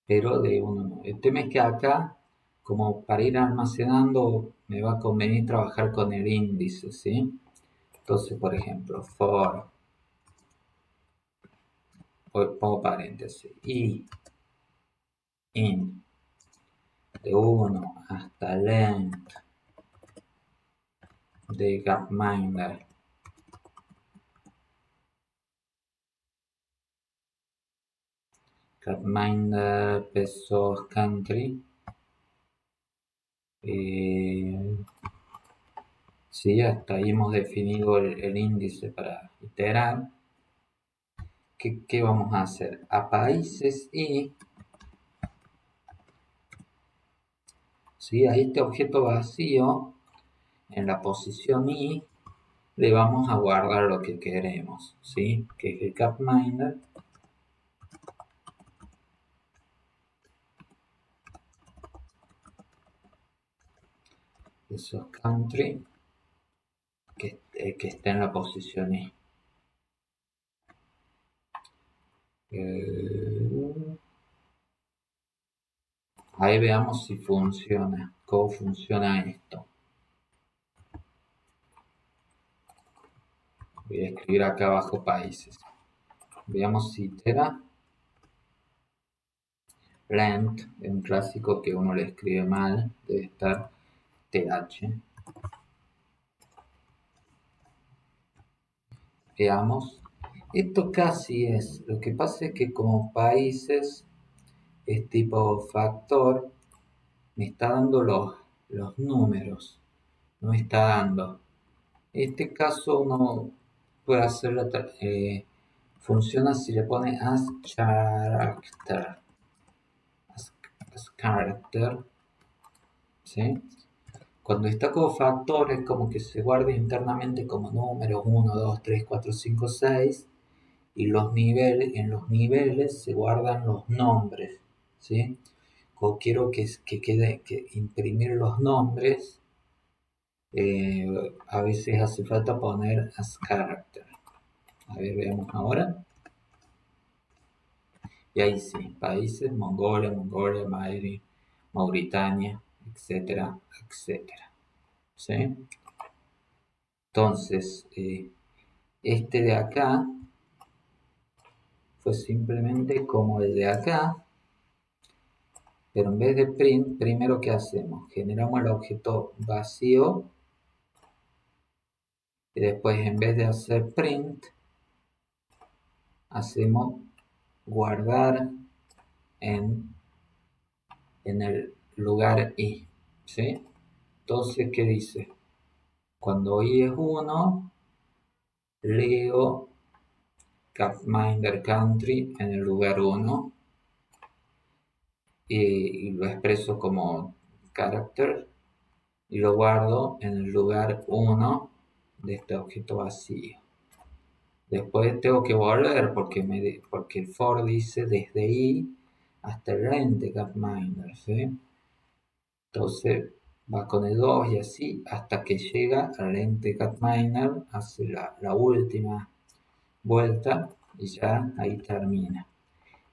pero de uno. El tema es que acá como para ir almacenando me va a convenir trabajar con el índice, ¿sí? Entonces, por ejemplo, pongo paréntesis, y in, de 1 hasta length de gapminder. Gapminder pesos country. Sí, hasta ahí hemos definido el índice para iterar. ¿Qué vamos a hacer? A países y, ¿sí? A este objeto vacío, en la posición y, le vamos a guardar lo que queremos, ¿sí? Que es el gapminder. Esos country que está en la posición y. Ahí veamos si funciona, cómo funciona esto. Voy a escribir acá abajo países. Veamos si itera. Length, un clásico que uno le escribe mal, debe estar TH. Veamos. Esto casi es. Lo que pasa es que como países es tipo factor, me está dando los números. No me está dando. En este caso uno puede hacer funciona si le pone as character. As character. ¿Sí? Cuando está como factor es como que se guarda internamente como números 1, 2, 3, 4, 5, 6 y en los niveles se guardan los nombres, ¿sí? O quiero que imprimir los nombres, a veces hace falta poner as character. A ver, veamos ahora. Y ahí sí, países, Mongolia, Mali, Mauritania, etcétera, etcétera. ¿Sí? Entonces, este de acá fue simplemente como el de acá, pero en vez de print, primero ¿qué hacemos? Generamos el objeto vacío y después en vez de hacer print, hacemos guardar en, en el lugar i, ¿sí? Entonces, ¿qué dice? Cuando i es 1, leo Gapminder Country en el lugar 1 y lo expreso como character y lo guardo en el lugar 1 de este objeto vacío. Después tengo que volver porque el for dice desde i hasta el length de Gapminder, ¿sí? Entonces va con el 2 y así hasta que llega al length de Gapminder, hace la última vuelta y ya ahí termina.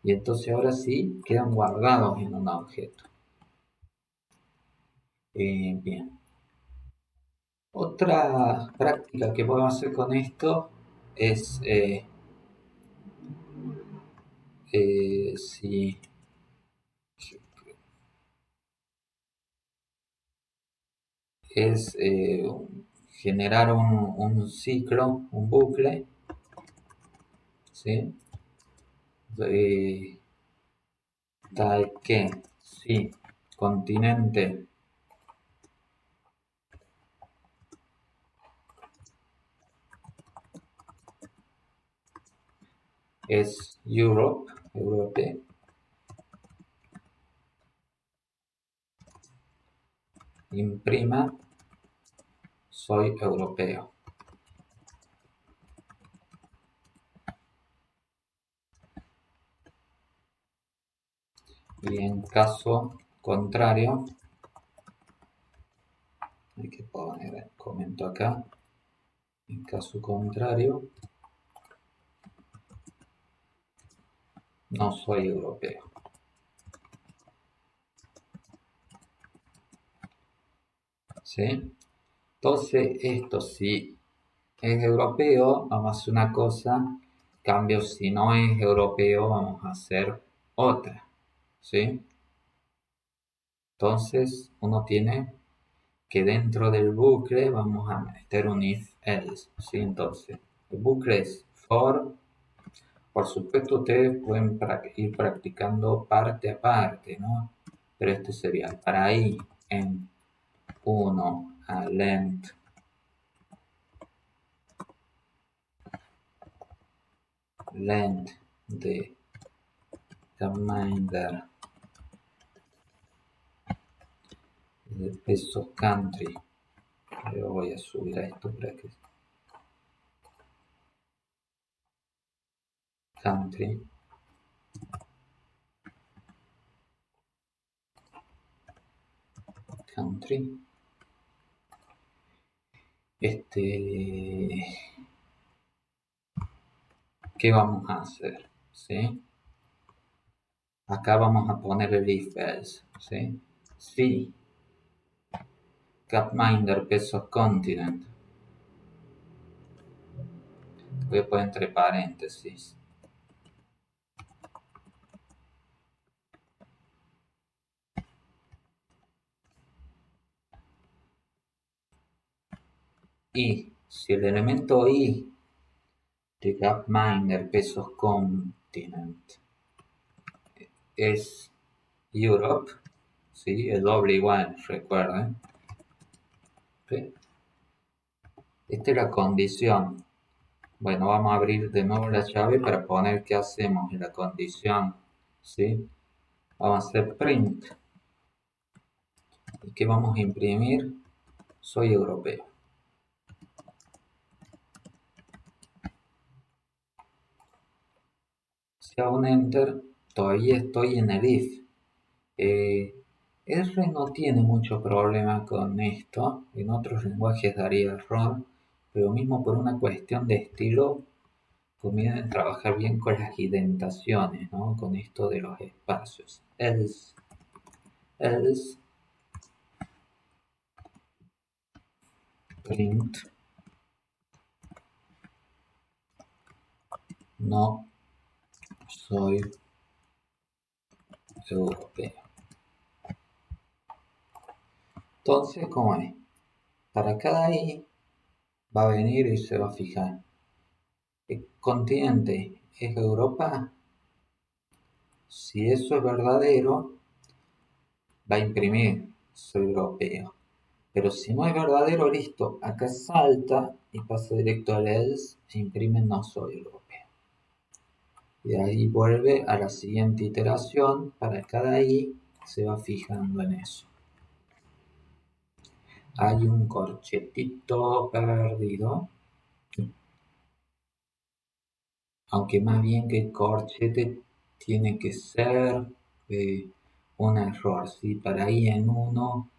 Y entonces ahora sí quedan guardados en un objeto. Bien. Otra práctica que podemos hacer con esto es si es generar un ciclo, un bucle, ¿sí? Tal que si continente es Europe, imprima soy europeo. Y en caso contrario, hay que poner, comento acá, en caso contrario, no soy europeo. ¿sí? Entonces, esto si es europeo, vamos a hacer una cosa, cambio si no es europeo, vamos a hacer otra, ¿sí? Entonces, uno tiene que dentro del bucle vamos a meter un if else, ¿sí? Entonces, el bucle es for, por supuesto ustedes pueden ir practicando parte a parte, ¿no? Pero este sería para i en 1 a length de remainder de peso country. Yo voy a subir a esto para que country country este ¿qué vamos a hacer? ¿Sí? Acá vamos a poner el if else, ¿sí? Si Gapminder pesos continent, voy a poner entre paréntesis, y si el elemento i de Gapminder pesos continent es Europe, ¿sí? El doble igual, recuerden. ¿Sí? Esta es la condición. Bueno, vamos a abrir de nuevo la llave para poner qué hacemos en la condición, ¿sí? Vamos a hacer print. ¿Y qué vamos a imprimir? Soy europeo. Si hago un enter, todavía estoy en el if. R no tiene mucho problema con esto, en otros lenguajes daría error, pero mismo por una cuestión de estilo, conviene trabajar bien con las indentaciones, ¿no? Con esto de los espacios. Else print no soy europeo. Entonces, ¿cómo es? Para cada i va a venir y se va a fijar. ¿El continente es Europa? Si eso es verdadero, va a imprimir soy europeo. Pero si no es verdadero, listo, acá salta y pasa directo al else e imprime no soy europeo. Y ahí vuelve a la siguiente iteración, para cada i se va fijando en eso. Hay un corchetito perdido, aunque más bien que el corchete tiene que ser un error, ¿sí? Para i en 1.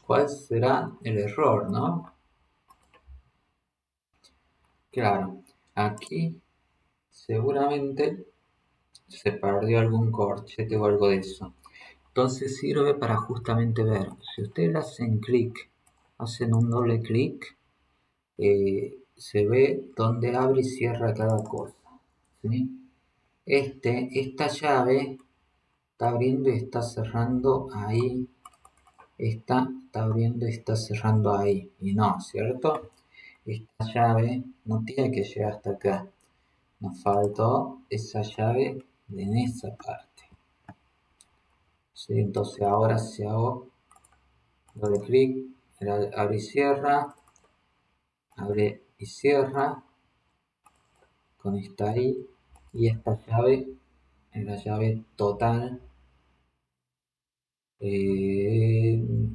¿Cuál será el error, no? Claro, aquí seguramente se perdió algún corchete o algo de eso. Entonces sirve para justamente ver, si ustedes hacen clic, hacen un doble clic, se ve dónde abre y cierra cada cosa, ¿sí? Esta llave está abriendo y está cerrando ahí, esta está abriendo y está cerrando ahí, y no, ¿cierto? Esta llave no tiene que llegar hasta acá, nos faltó esa llave en esa parte, ¿sí? Entonces ahora si hago doble clic, abre y cierra, abre y cierra con esta ahí, y esta llave es la llave total.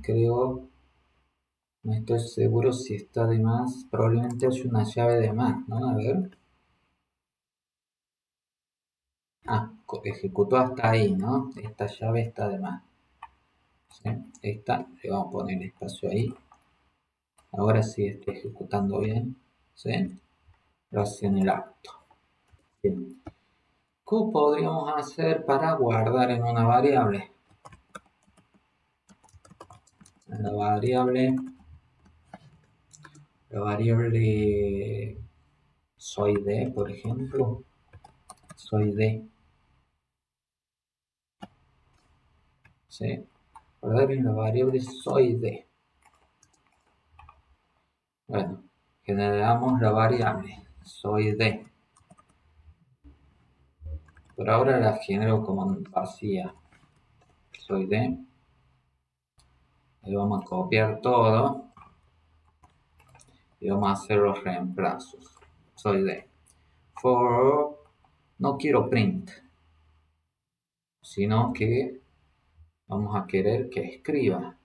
Creo, no estoy seguro si está de más, probablemente es una llave de más, ¿no? A ver. Ejecutó hasta ahí, ¿no? Esta llave está de más, ¿sí? Esta, le vamos a poner espacio ahí. Ahora sí está ejecutando bien, ¿sí? Lo hace en el acto. Bien. ¿Cómo podríamos hacer para guardar en una variable? La variable soy de, por ejemplo, soy de, ¿sí? Guardar en la variable soy de. Bueno, generamos la variable soy de. Por ahora la genero como vacía. Soy de. Ahí vamos a copiar todo y vamos a hacer los reemplazos. Soy de. For, no quiero print, sino que vamos a querer que escriba.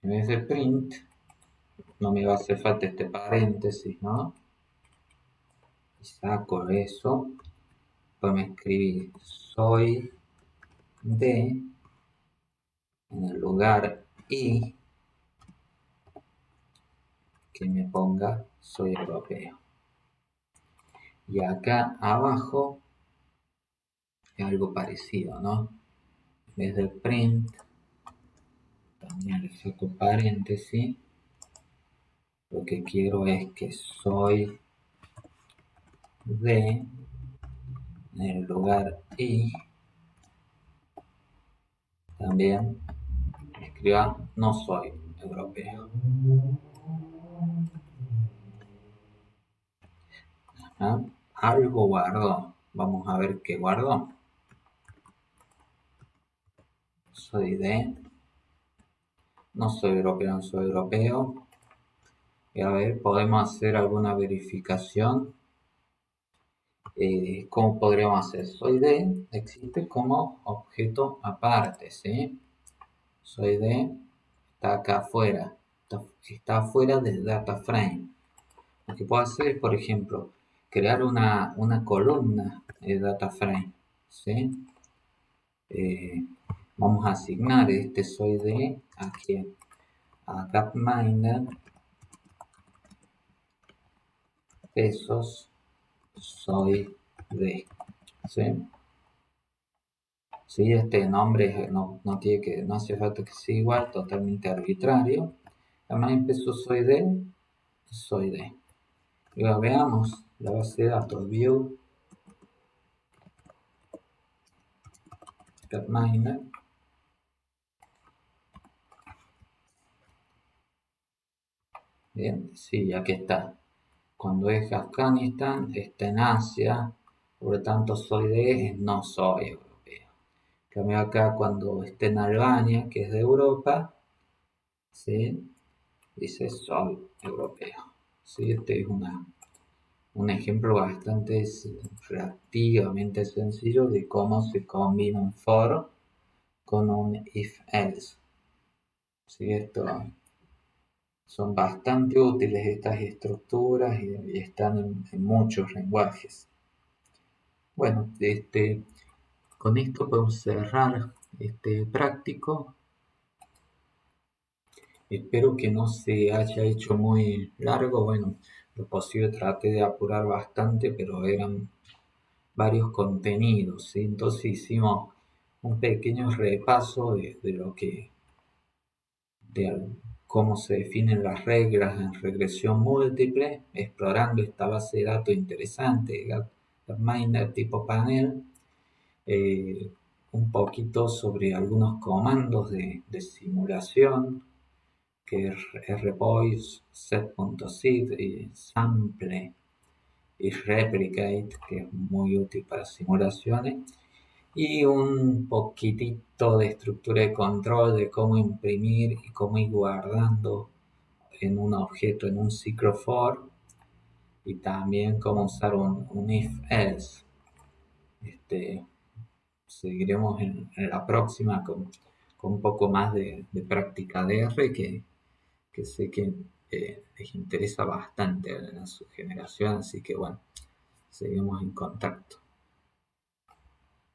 En vez de print, no me va a hacer falta este paréntesis, ¿no? Y saco eso. Pues me escribí soy de, en el lugar y que me ponga soy europeo. Y acá abajo es algo parecido, ¿no? En vez de print, también le saco paréntesis. Lo que quiero es que soy de, en el lugar y también escriba no soy europeo. ¿Ah? Algo guardó. Vamos a ver qué guardó. Soy de. No soy europeo, no soy europeo. Y a ver, podemos hacer alguna verificación. ¿Cómo podríamos hacer? Soy de existe como objeto aparte, ¿sí? Soy de está acá afuera. Está afuera del data frame. Lo que puedo hacer es, por ejemplo, crear una columna de data frame, ¿sí? Vamos a asignar este soy de aquí a Gapminder pesos soy de, ¿sí? Sí, este nombre no hace falta que sea igual, totalmente arbitrario. También pesos soy de. Y ahora veamos la base de datos view Gapminder. Bien, sí, aquí está. Cuando es Afganistán, está en Asia, por lo tanto soy de, no soy europeo. Cambio acá cuando esté en Albania, que es de Europa, ¿sí? Dice soy europeo. ¿Sí? Este es un ejemplo bastante relativamente sencillo de cómo se combina un for con un if-else. ¿Sí? Esto son bastante útiles estas estructuras y están en muchos lenguajes. Bueno, con esto podemos cerrar este práctico. Espero que no se haya hecho muy largo. Bueno, lo posible traté de apurar bastante, pero eran varios contenidos, ¿sí? Entonces hicimos un pequeño repaso de lo que de cómo se definen las reglas en regresión múltiple, explorando esta base de datos interesante, Gapminder tipo panel, un poquito sobre algunos comandos de simulación, que es rpoise, set.sit y sample y replicate, que es muy útil para simulaciones, y un poquitito de estructura de control de cómo imprimir y cómo ir guardando en un objeto, en un ciclo for, y también cómo usar un if-else. Seguiremos en la próxima con un poco más de práctica de R, que sé que les interesa bastante a su generación, así que bueno, seguimos en contacto.